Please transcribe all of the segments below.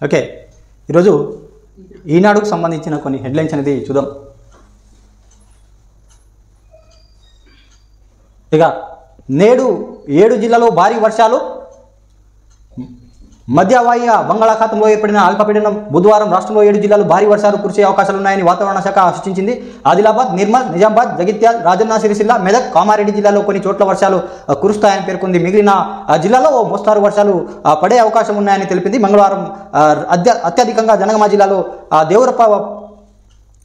Okay, ఈరోజు ఈనాడుకు సంబంధించిన కొన్ని హెడ్లైన్స్ అనేది చూద్దాం. ఇక నేడు 7 జిల్లాలో భారీ వర్షాలు. మధ్య వాయువ్య బంగాళాఖాతంలో ఏర్పడిన అల్పపీడనం బుధవారం రాష్ట్రంలో 7 జిల్లాలు భారీ వర్షాలు కురిసే అవకాశాలున్నాయని వాతావరణ శాఖ సూచించింది. ఆదిలాబాద్, నిర్మల్, నిజామాబాద్, జగిత్యాల, రాజన్న సిరిసిల్ల, మెదక్, కామారెడ్డి జిల్లాలో కొన్ని చోట్ల వర్షాలు కురుస్తాయని పేర్కొంది. మిగిలిన జిల్లాలో మోస్తారు వర్షాలు పడే అవకాశం ఉన్నాయని తెలిపింది. మంగళవారం అత్యధికంగా జనగామ జిల్లాలో దేవరపల్లిలో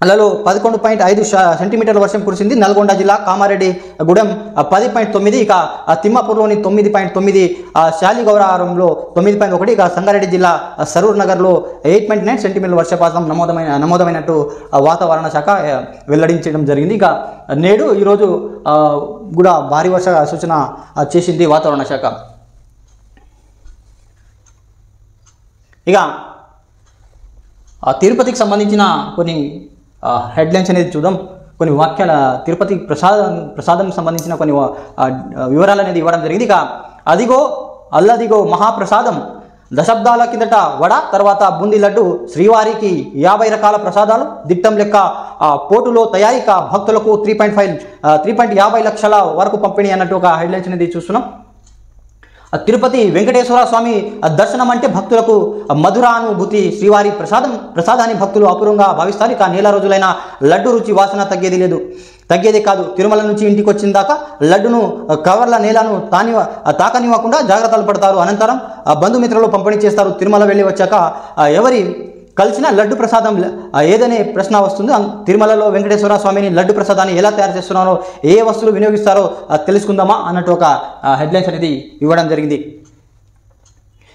11.5 సెంటీమీటర్ల వర్షం కురిసింది. నల్గొండ జిల్లా కామారెడ్డి గూడెం 10.9, ఇక తిమ్మాపూర్లోని 9.9, శాలిగౌరారంలో 9.1, ఇక సంగారెడ్డి జిల్లా సరూర్ నగర్లో 8.9 సెంటీమీటర్ల వర్షపాతం నమోదమైనట్టు వాతావరణ శాఖ వెల్లడించడం జరిగింది. ఇక నేడు ఈరోజు కూడా భారీ వర్ష సూచన చేసింది వాతావరణ శాఖ. ఇక తిరుపతికి సంబంధించిన కొన్ని హెడ్లైన్స్ అనేది చూద్దాం. కొన్ని వాక్యాల తిరుపతి ప్రసాదం సంబంధించిన కొన్ని వివరాలు అనేది ఇవ్వడం జరిగింది. ఇక అదిగో అల్లదిగో మహాప్రసాదం, దశాబ్దాల కిందట వడ, తర్వాత బూందీ లడ్డు, శ్రీవారికి 50 రకాల ప్రసాదాలు, దిట్టం లెక్క పోటులో తయారీ, భక్తులకు 3.50 లక్షల వరకు పంపిణీ అన్నట్టు ఒక హెడ్లైన్స్ అనేది చూస్తున్నాం. తిరుపతి వెంకటేశ్వర స్వామి దర్శనం అంటే భక్తులకు మధురానుభూతి. శ్రీవారి ప్రసాదాన్ని భక్తులు అపూర్వంగా భావిస్తారు. ఇక నెల రోజులైన లడ్డు రుచి వాసన తగ్గేదే కాదు. తిరుమల నుంచి ఇంటికి వచ్చిన దాకా లడ్డును కవర్ల నేలను తాకనివ్వకుండా జాగ్రత్తలు పడతారు. అనంతరం బంధుమిత్రులు పంపిణీ చేస్తారు. తిరుమల వెళ్ళి వచ్చాక ఎవరి కలిసిన లడ్డు ప్రసాదం ఏదనే ప్రశ్న వస్తుంది. తిరుమలలో వెంకటేశ్వర స్వామిని లడ్డు ప్రసాదాన్ని ఎలా తయారు చేస్తున్నారో, ఏ వస్తువులు వినియోగిస్తారో తెలుసుకుందామా అన్నట్టు ఒక హెడ్లైన్స్ అనేది ఇవ్వడం జరిగింది.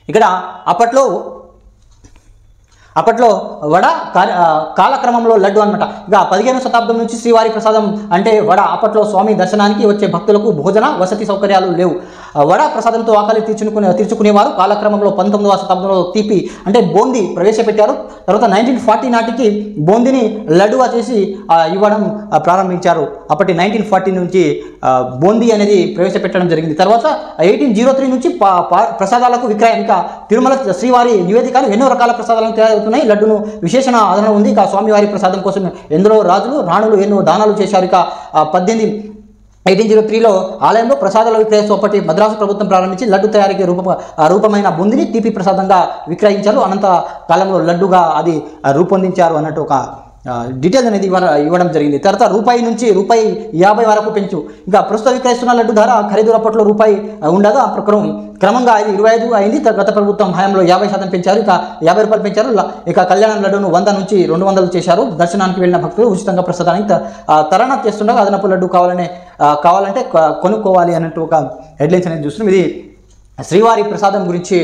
ఇక్కడ అప్పట్లో వడ కాలక్రమంలో లడ్డు అనమాట. ఇక 15వ శతాబ్దం నుంచి శ్రీవారి ప్రసాదం అంటే వడ. అప్పట్లో స్వామి దర్శనానికి వచ్చే భక్తులకు భోజన వసతి సౌకర్యాలు లేవు. వడ ప్రసాదంతో ఆకలి తీర్చుకునేవారు. కాలక్రమంలో 19వ శతాబ్దంలో తీపి అంటే బూందీ ప్రవేశపెట్టారు. తర్వాత 1940 నాటికి బూందీని లడ్డుగా చేసి ఇవ్వడం ప్రారంభించారు. అప్పటి 1940 నుంచి బూందీ అనేది ప్రవేశపెట్టడం జరిగింది. తర్వాత 1803 నుంచి ప్రసాదాలకు విక్రయం. ఇంకా తిరుమల శ్రీవారి నివేదికలు ఎన్నో రకాల ప్రసాదాలను తయారవుతున్నాయి. లడ్డును విశేషణ ఆదరణ ఉంది. ఇక స్వామివారి ప్రసాదం కోసం ఎందరో రాజులు రాణులు ఎన్నో దానాలు చేశారు. ఇక 1803లో ఆలయంలో ప్రసాదాల విక్రయస్థోపటి మద్రాసు ప్రభుత్వం ప్రారంభించి లడ్డు తయారీకి రూపమైన బూందీని తీపి ప్రసాదంగా విక్రయించారు. అనంత కాలంలో లడ్డుగా అది రూపొందించారు అన్నట్టు ఒక డీటెయిల్స్ అనేది ఇవ్వడం జరిగింది. తర్వాత రూపాయి నుంచి ₹50 వరకు పెంచు. ఇంకా ప్రస్తుత విక్రయిస్తున్న లడ్డు ధర ఖరీదు అప్పట్లో రూపాయి ఉండగా క్రమంగా ఇది 25 అయింది. గత ప్రభుత్వం హయాంలో 50% పెంచారు. ఇక ₹50 పెంచారు. ఇక కళ్యాణం లడ్డును 100 నుంచి 200 చేశారు. దర్శనానికి వెళ్ళిన భక్తులు ఉచితంగా ప్రసాదానికి తరణా చేస్తుండగా అదనపు లడ్డు కావాలంటే కొనుక్కోవాలి అన్నట్టు ఒక హెడ్లైన్స్ అనేది చూస్తున్నాం. ఇది శ్రీవారి ప్రసాదం గురించి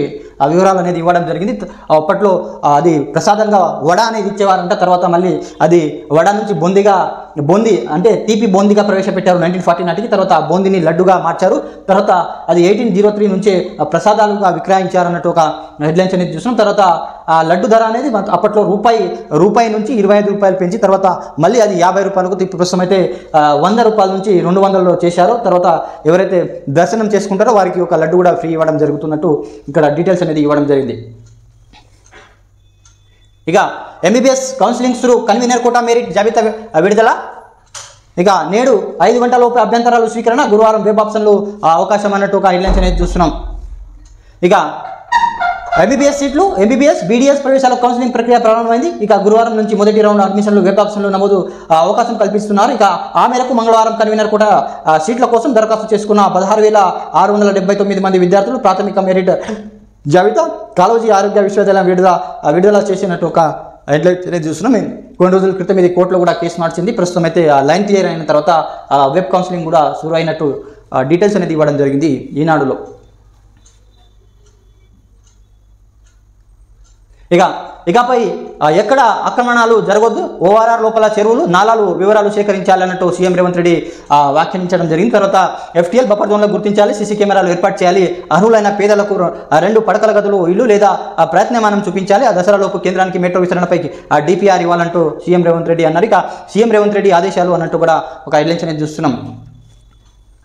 వివరాలు అనేది ఇవ్వడం జరిగింది. అప్పట్లో అది ప్రసాదంగా వడ అనేది ఇచ్చేవారంట. తర్వాత మళ్ళీ అది వడ నుంచి బూందీ అంటే తీపి బూందీగా ప్రవేశపెట్టారు 1940 నాటికి. తర్వాత బూందీని లడ్డుగా మార్చారు. తర్వాత అది 1803 నుంచే ప్రసాదాలుగా విక్రయించారు అన్నట్టు ఒక హెడ్లైన్స్ అనేది చూస్తున్నాం. తర్వాత ఆ లడ్డు ధర అనేది అప్పట్లో రూపాయి నుంచి ₹25 పెంచి తర్వాత మళ్ళీ అది ₹50కు తిప్పి ప్రస్తుతం అయితే ₹100 నుంచి $200 చేశారు. తర్వాత ఎవరైతే దర్శనం చేసుకుంటారో వారికి ఒక లడ్డు కూడా ఫ్రీ ఇవ్వడం జరుగుతున్నట్టు ఇక్కడ డీటెయిల్స్ అనేది ఇవ్వడం జరిగింది. ఇక MBBS counselling through convener quota merit జాబితా విడుదల. ఇక నేడు 5 గంటలలోపు అభ్యంతరాలు స్వీకరణ. గురువారం వెబ్ ఆప్షన్లు అవకాశం అన్నట్టు ఒక హెడ్లైన్స్ అనేది చూస్తున్నాం. ఇక ఎంబీబీఎస్ సీట్లు బీడీఎస్ ప్రవేశాల కౌన్సిలింగ్ ప్రక్రియ ప్రారంభమైంది. ఇక గురువారం నుంచి మొదటి రౌండ్ అడ్మిషన్లు వెబ్ ఆప్షన్లు నమోదు అవకాశం కల్పిస్తున్నారు. ఇక ఆ మేరకు మంగళవారం కన్వీనర్ కోటా సీట్ల కోసం దరఖాస్తు చేసుకున్న 16,679 మంది విద్యార్థులు ప్రాథమిక మెరిట్ జాబితా కాళోజీ ఆరోగ్య విశ్వవిద్యాలయం విడుదల చేసినట్టు ఒక హెడ్లైన్స్ అనేది చూస్తున్నాం. కొన్ని రోజుల క్రితం ఇది కోర్టులో కూడా కేసు నడిచింది. ప్రస్తుతం అయితే లైన్ క్లియర్ అయిన తర్వాత వెబ్ కౌన్సిలింగ్ కూడా షురూ అయినట్టు డీటెయిల్స్ అనేది ఇవ్వడం జరిగింది ఈనాడులో. ఇకపై ఎక్కడ ఆక్రమణాలు జరగొద్దు. ఓఆర్ఆర్ లోపల చెరువులు నాలాలు వివరాలు సేకరించాలన్నట్టు సీఎం రేవంత్ రెడ్డి వ్యాఖ్యానించడం జరిగింది. తర్వాత ఎఫ్టీఎల్ బఫర్ జోన్లో గుర్తించాలి, సీసీ కెమెరాలు ఏర్పాటు చేయాలి, అర్హులైన పేదలకు 2 పడకల గదులు ఇల్లు లేదా ప్రయత్నమానం చూపించాలి. ఆ దసరాలోపు కేంద్రానికి మెట్రో విస్తరణపై డిపిఆర్ ఇవ్వాలంటూ సీఎం రేవంత్ రెడ్డి అన్నారు. ఇక సీఎం రేవంత్ రెడ్డి ఆదేశాలు అన్నట్టు కూడా ఒక హెడ్లైన్స్ అనేది చూస్తున్నాం.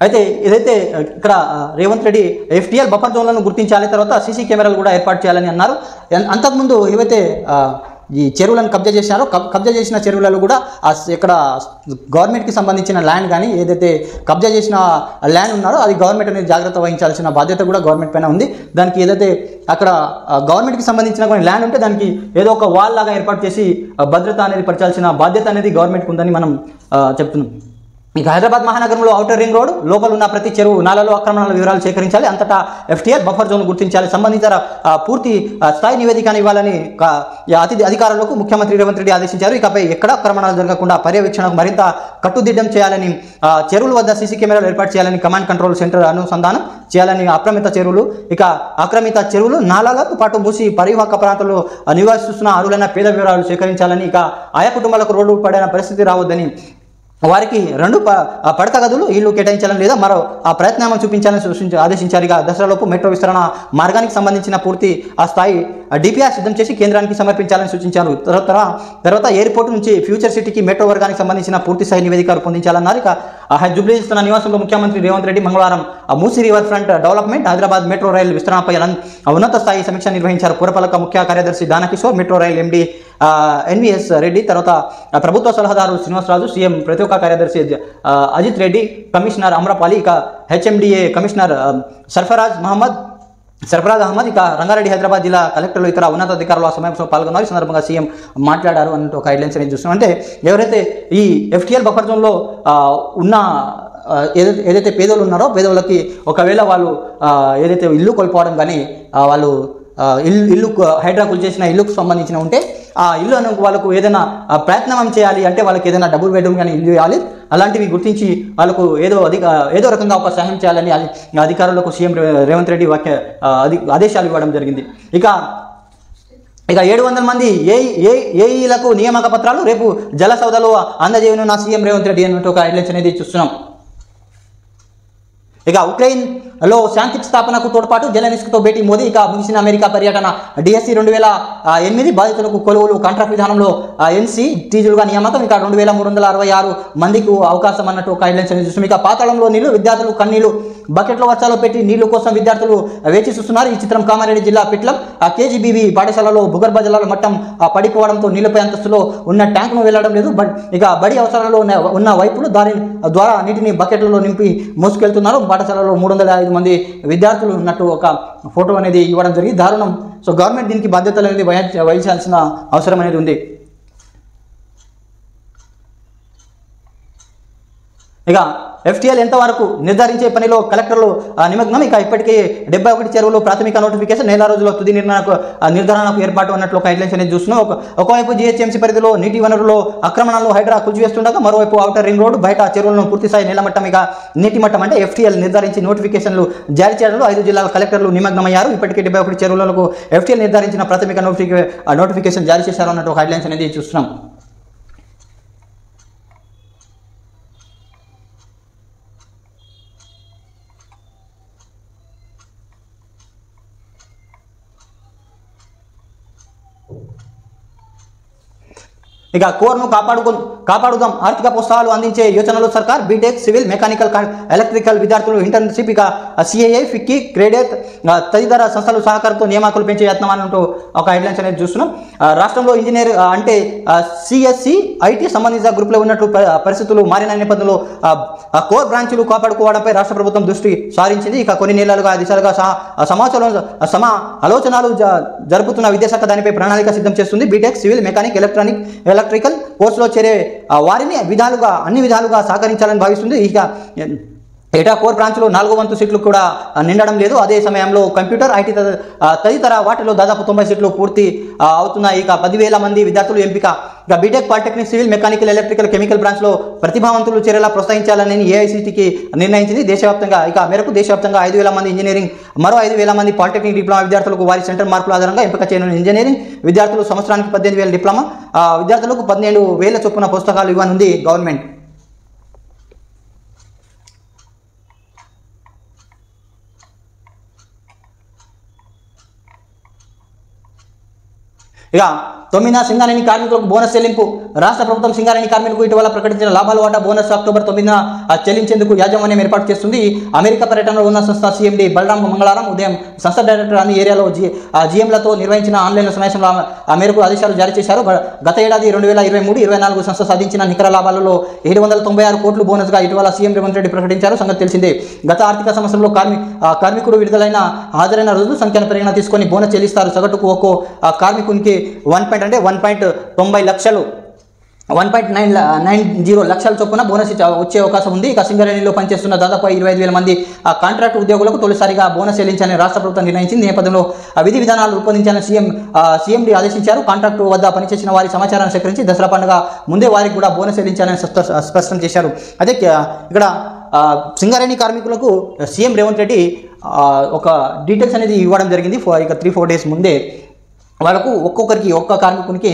అయితే ఏదైతే ఇక్కడ రేవంత్ రెడ్డి FTL బఫర్ జోన్లను గుర్తించాలి, తర్వాత సీసీ కెమెరాలు కూడా ఏర్పాటు చేయాలని అన్నారు. అంతకుముందు ఏవైతే ఈ చెరువులను కబ్జా చేసినారో కబ్జా చేసిన చెరువులలో కూడా ఇక్కడ గవర్నమెంట్కి సంబంధించిన ల్యాండ్ కానీ ఏదైతే కబ్జా చేసిన ల్యాండ్ ఉన్నారో అది గవర్నమెంట్ అనేది జాగ్రత్త వహించాల్సిన బాధ్యత కూడా గవర్నమెంట్ పైన ఉంది. దానికి ఏదైతే అక్కడ గవర్నమెంట్కి సంబంధించిన కొన్ని ల్యాండ్ ఉంటే దానికి ఏదో ఒక వాల్ లాగా ఏర్పాటు చేసి భద్రత అనేది పరచాల్సిన బాధ్యత అనేది గవర్నమెంట్కి ఉందని మనం చెప్తున్నాం. ఇక హైదరాబాద్ మహానగరంలో ఔటర్ రింగ్ రోడ్ లోపల ఉన్న ప్రతి చెరువు నాలలో ఆక్రమణల వివరాలు సేకరించాలి, అంతటా FTL బఫర్ జోన్ గుర్తించాలి, సంబంధిత పూర్తి స్థాయి నివేదికను ఇవ్వాలని అధికారులకు ముఖ్యమంత్రి రేవంత్ రెడ్డి ఆదేశించారు. ఇకపై ఎక్కడ ఆక్రమణలు జరగకుండా పర్యవేక్షణకు మరింత కట్టుదిట్టం చేయాలని, చెరువుల వద్ద సీసీ కెమెరాలు ఏర్పాటు చేయాలని, కమాండ్ కంట్రోల్ సెంటర్ అనుసంధానం చేయాలని, ఆక్రమిత చెరువులు నాలాలతో పాటు మూసి పరివాహక ప్రాంతంలో నివాసిస్తున్న అర్హులైన పేద వివరాలు సేకరించాలని, ఇక ఆయా కుటుంబాలకు రోడ్డు పడిన పరిస్థితి రావద్దని, వారికి 2 పడక గదులు ఇల్లు కేటాయించాలని లేదా మరో ప్రయత్నామం చూపించాలని ఆదేశించారు. ఇక దసరాలోపు మెట్రో విస్తరణ మార్గానికి సంబంధించిన పూర్తి స్థాయి DPR సిద్ధం చేసి కేంద్రానికి సమర్పించాలని సూచించారు. తర్వాత ఎయిర్పోర్ట్ నుంచి ఫ్యూచర్ సిటీకి మెట్రో వర్గానికి సంబంధించిన పూర్తి స్థాయి నివేదిక రూపొందించాలన్నారు. ఇక జూబ్లీహిల్స్ తన నివాసంలో ముఖ్యమంత్రి రేవంత్ రెడ్డి మంగళవారం Musi river front development, Hyderabad metro rail విస్తరణపై ఉన్నత స్థాయి సమీక్ష నిర్వహించారు. పురపాలక ముఖ్య కార్యదర్శి Danakishore, metro rail MD NVS Reddy, తర్వాత ప్రభుత్వ సలహాదారు శ్రీనివాసరాజు, సీఎం ప్రత్యేక కార్యదర్శి అజిత్ రెడ్డి, కమిషనర్ అమ్రపాలి, ఇక HMDA కమిషనర్ సర్ఫరాజ్ అహ్మద్, ఇక రంగారెడ్డి హైదరాబాద్ జిల్లా కలెక్టర్లు ఇతర ఉన్నతాధికారులు ఆ సమావేశంలో పాల్గొన్నారు. ఈ సందర్భంగా సీఎం మాట్లాడారు అన్నట్టు ఒక హెడ్లైన్స్ అనేది చూస్తున్నాం. అంటే ఎవరైతే ఈ FTL బఫర్ జోన్లో ఉన్న ఏదైతే పేదోళ్ళు ఉన్నారో పేదోళ్ళకి ఒకవేళ వాళ్ళు ఏదైతే ఇల్లు కోల్పోవడం కానీ వాళ్ళు ఇల్లు హైడ్రా చేసిన ఇల్లుకు సంబంధించిన ఉంటే ఆ ఇల్లు అనే వాళ్ళకు ఏదైనా ప్రయత్నం చేయాలి అంటే వాళ్ళకి ఏదైనా డబుల్ బెడ్రూమ్ కానీ ఇల్లు ఇవ్వాలి, అలాంటివి గుర్తించి వాళ్ళకు ఏదో రకంగా ఒక సహాయం చేయాలని అధికారులకు సీఎం రేవంత్ రెడ్డి ఆదేశాలు ఇవ్వడం జరిగింది. ఇక 700 మంది ఏఈలకు నియామక పత్రాలు రేపు జల సౌదలో అందజేయనున్న సీఎం రేవంత్ రెడ్డి అన్నట్టు ఒక హెడ్లైన్స్ అనేది చూస్తున్నాం. ఇక ఉక్రెయిన్లో శాంతి స్థాపనకు తోడ్పాటు, జెలెన్స్కీతో భేటీ మోదీ. ఇక ముగిసిన అమెరికా పర్యటన, DSC 2008 బాధితులకు కొలువులు, కాంట్రాక్ట్ విధానంలో NC టీజులుగా నియామకం, ఇక 2366 మందికి అవకాశం అన్నట్టు ఒక హెడ్లైన్స్ అనేది చూస్తున్నాం. ఇక పాతాళంలో నీళ్లు, విద్యార్థులు కన్నీళ్లు, బకెట్లో వర్షాలు పెట్టి నీళ్లు కోసం విద్యార్థులు వేచి చూస్తున్నారు. ఈ చిత్రం కామారెడ్డి జిల్లా పిట్లం KGBV పాఠశాలలో భూగర్భ జలాల మట్టం పడిపోవడంతో నీళ్లపై అంతస్తులో ఉన్న ట్యాంకును వెళ్లడం లేదు. ఇక బడి అవసరాలలో ఉన్న వైపులు దాని ద్వారా నీటిని బకెట్లలో నింపి మోసుకెళ్తున్నారు. పాఠశాలలో 305 మంది విద్యార్థులు ఉన్నట్టు ఒక ఫోటో అనేది ఇవ్వడం జరిగింది. దారుణం. సో గవర్నమెంట్ దీనికి బాధ్యతలు అనేది వహించాల్సిన అవసరం అనేది ఉంది. ఇక FTL ఎంతవరకు నిర్ధారించే పనిలో కలెక్టర్లు నిమగ్నం. ఇక ఇప్పటికే 71 చెరువులు ప్రాథమిక నోటిఫికేషన్, నెల రోజుల్లో తుది నిర్ధారణకు ఏర్పాటు అన్నట్లు ఒక హెడ్లైన్స్ అనేది చూస్తున్నాం. ఒకవైపు GHMC పరిధిలో నీటి వనరులో ఆక్రమణలో హైడ్రా కూల్చివేస్తుండగా మరోవైపు ఔటర్ రింగ్ రోడ్ బయట చెరువులను పూర్తిస్థాయి నీళ్ల మట్టం, ఇక నీటి మట్టం అంటే FTL నిర్ధారించి నోటిఫికేషన్లు జారీ చేయడంలో 5 జిల్లాల కలెక్టర్లు నిమగ్నమయ్యారు. ఇప్పటికే 71 చెరువులకు FTL నిర్ధారించిన ప్రాథమిక నోటిఫికేషన్ జారీ చేశారు అన్నట్టు ఒక హెడ్లైన్స్ అనేది చూస్తున్నాం. ఇక కోర్ను కాపాడుదాం, ఆర్థిక ప్రోత్సాహాలు అందించే యోచనలో సర్కార్. బీటెక్, సివిల్, మెకానికల్, ఎలక్ట్రికల్ విద్యార్థులు ఇంటర్న్షిప్, ఇక CAI, FICCI, క్రెడిట్ తదితర సంస్థలు సహకారంతో నియామకాలు పెంచే యత్నం అంటూ ఒక హెడ్లైన్స్ అనేది చూస్తున్నాం. రాష్ట్రంలో ఇంజనీర్ అంటే CSE, IT సంబంధించిన గ్రూపులో ఉన్నట్లు పరిస్థితులు మారిన నేపథ్యంలో కోర్ బ్రాంచ్లు కాపాడుకోవడంపై రాష్ట్ర ప్రభుత్వం దృష్టి సారించింది. ఇక కొన్ని నెలలుగా దిశలుగా ఆలోచనలు జరుపుతున్న విద్యాశాఖ దానిపై ప్రణాళిక సిద్ధం చేస్తుంది. బీటెక్, సివిల్, మెకానిక్, ఎలక్ట్రికల్ కోర్సులో చేరే వారిని అన్ని విధాలుగా సహకరించాలని భావిస్తుంది. ఇక ఏటా కోర్ బ్రాంచ్లో 4వ వంతు సీట్లు కూడా నిండడం లేదు. అదే సమయంలో కంప్యూటర్, IT తదితర వాటిలో దాదాపు 90 సీట్లు పూర్తి అవుతున్నాయి. ఇక 10,000 మంది విద్యార్థులు ఎంపిక. ఇక B Tech, polytechnic, civil, mechanical, electrical, chemical బ్రాంచ్లో ప్రతిభావంతులు చేరేలా ప్రోత్సహించాలని AICTకి నిర్ణయించింది. దేశవ్యాప్తంగా మేరకు 5,000 మంది ఇంజనీరింగ్, మరో 5,000 మంది పాలిటెక్నిక్ డిప్లొమా విద్యార్థులకు వారి సెంటర్ మార్కుల ఆధారంగా ఎంపిక చేయనున్న ఇంజనీరింగ్ విద్యార్థులు సంవత్సరానికి 18,000 డిప్లొమా విద్యార్థులకు 17,000 చొప్పున పుస్తకాలు ఇవ్వనుంది గవర్నమెంట్. ఇక 9న సింగరేణి కార్మికులకు బోనస్ చెల్లింపు. రాష్ట్ర ప్రభుత్వం సింగరేణి కార్మికులకు ఇటీవల ప్రకటించిన లాభాల వాటా బోనస్ అక్టోబర్ 9న చెల్లించేందుకు యాజమాన్యం ఏర్పాటు చేస్తుంది. అమెరికా పర్యటనలో ఉన్న సంస్థ CMD బలరాం మంగళవారం ఉదయం సంస్థ డైరెక్టర్ అన్ని ఏరియాలో GMలతో నిర్వహించిన ఆన్లైన్ సమావేశంలో ఆ మేరకు ఆదేశాలు జారీ చేశారు. గత ఏడాది 2023-24 సంస్థ సాధించిన నికర లాభాలలో 796 కోట్లు బోనస్గా ఇటీవల సీఎం రేవంత్ రెడ్డి ప్రకటించారు. సంగతి తెలిసిందే. గత ఆర్థిక సంవత్సరంలో కార్మికుడు విడుదలైన హాజరైన రోజులు సంఖ్యను పరిగణ తీసుకొని బోనస్ చెల్లిస్తారు. సగటుకు ఒక్కో కార్మికునికి 1.90 లక్షలు 1.90 లక్షల చొప్పున బోనస్ వచ్చే అవకాశం ఉంది. ఇక సింగరేణిలో పనిచేస్తున్న దాదాపు 25,000 మంది కాంట్రాక్ట్ ఉద్యోగులకు తొలిసారిగా బోనస్ చెల్లించాలని రాష్ట్ర ప్రభుత్వం నిర్ణయించింది. నేపథ్యంలో విధి విధానాలు రూపొందించాలని CMD ఆదేశించారు. కాంట్రాక్టు వద్ద పనిచేసిన వారి సమాచారాన్ని సేకరించి దసరా పండుగ ముందే వారికి కూడా బోనస్ చెల్లించాలని స్పష్టం చేశారు. అదే ఇక్కడ సింగరేణి కార్మికులకు సీఎం రేవంత్ రెడ్డి ఒక డీటెయిల్స్ అనేది ఇవ్వడం జరిగింది. ఇక 3-4 డేస్ ముందే వాళ్ళకు ఒక్క కార్మికునికి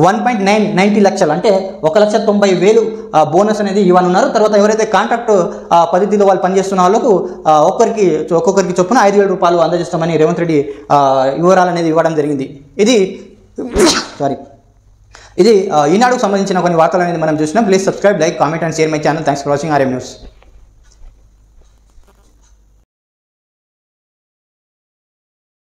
1.90 లక్షలు అంటే 1,90,000 బోనస్ అనేది ఇవ్వనున్నారు. తర్వాత ఎవరైతే కాంట్రాక్ట్ పద్ధతిలో వాళ్ళు పనిచేస్తున్న వాళ్ళకు ఒక్కొక్కరికి చొప్పున 5,000 రూపాయలు అందజేస్తామని రేవంత్ రెడ్డి వివరాలు అనేది ఇవ్వడం జరిగింది. ఇది ఈనాడుకు సంబంధించిన కొన్ని వార్తలు అనేది మనం చూసినాం. Please subscribe, like, comment and share my channel. Thanks for watching RM news.